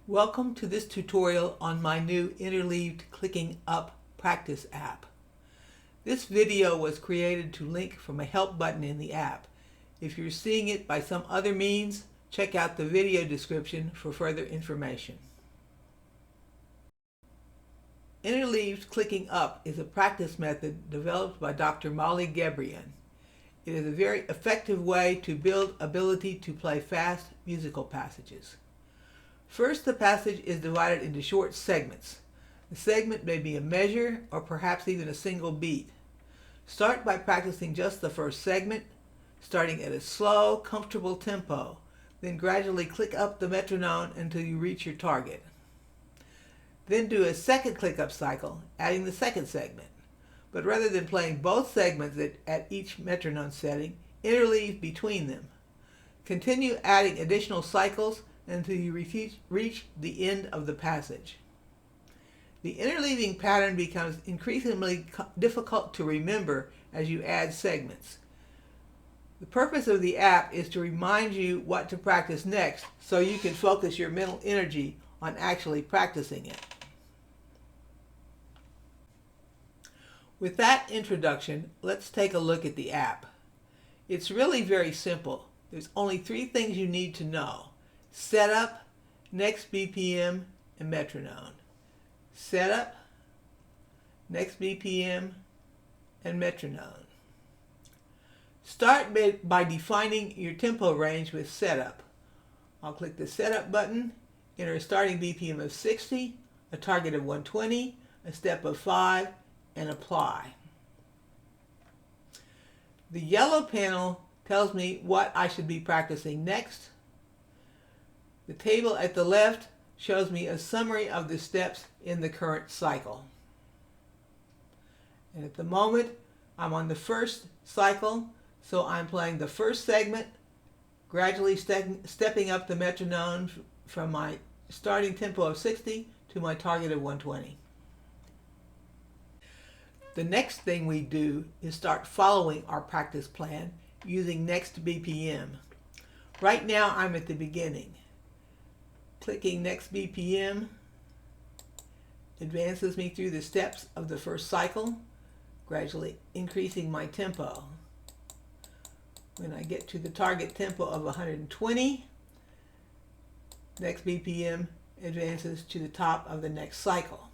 Welcome to this tutorial on my new Interleaved Clicking Up practice app. This video was created to link from a help button in the app. If you're seeing it by some other means, check out the video description for further information. Interleaved Clicking Up is a practice method developed by Dr. Gebrian. It is a very effective way to build ability to play fast musical passages. First, the passage is divided into short segments. The segment may be a measure or perhaps even a single beat. Start by practicing just the first segment, starting at a slow, comfortable tempo. Then gradually click up the metronome until you reach your target. Then do a second click up cycle, adding the second segment. But rather than playing both segments at each metronome setting, interleave between them. Continue adding additional cycles until you reach the end of the passage. The interleaving pattern becomes increasingly difficult to remember as you add segments. The purpose of the app is to remind you what to practice next so you can focus your mental energy on actually practicing it. With that introduction, let's take a look at the app. It's really very simple. There's only 3 things you need to know: setup, next BPM, and metronome. Setup, next BPM, and metronome. Start by defining your tempo range with setup. I'll click the setup button, enter a starting BPM of 60, a target of 120, a step of 5, and apply. The yellow panel tells me what I should be practicing next. The table at the left shows me a summary of the steps in the current cycle. And at the moment, I'm on the first cycle, so I'm playing the first segment, gradually stepping up the metronome from my starting tempo of 60 to my target of 120. The next thing we do is start following our practice plan using next BPM. Right now I'm at the beginning. Clicking next BPM advances me through the steps of the first cycle, gradually increasing my tempo. When I get to the target tempo of 120, next BPM advances to the top of the next cycle.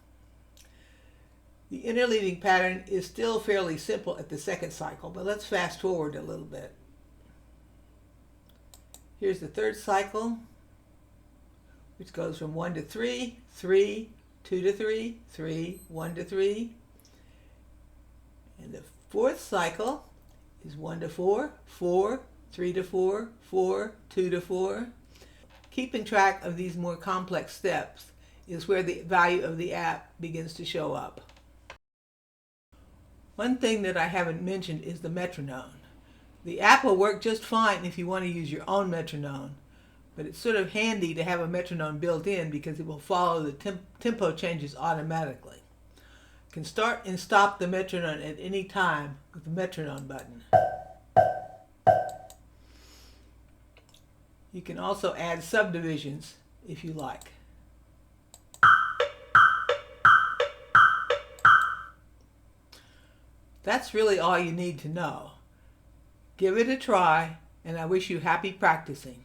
The interleaving pattern is still fairly simple at the second cycle, but let's fast forward a little bit. Here's the third cycle, which goes from 1 to 3, 3, 2 to 3, 3, 1 to 3. And the fourth cycle is 1 to 4, 4, 3 to 4, 4, 2 to 4. Keeping track of these more complex steps is where the value of the app begins to show up. One thing that I haven't mentioned is the metronome. The app will work just fine if you want to use your own metronome, but it's sort of handy to have a metronome built in because it will follow the tempo changes automatically. You can start and stop the metronome at any time with the metronome button. You can also add subdivisions if you like. That's really all you need to know. Give it a try, and I wish you happy practicing.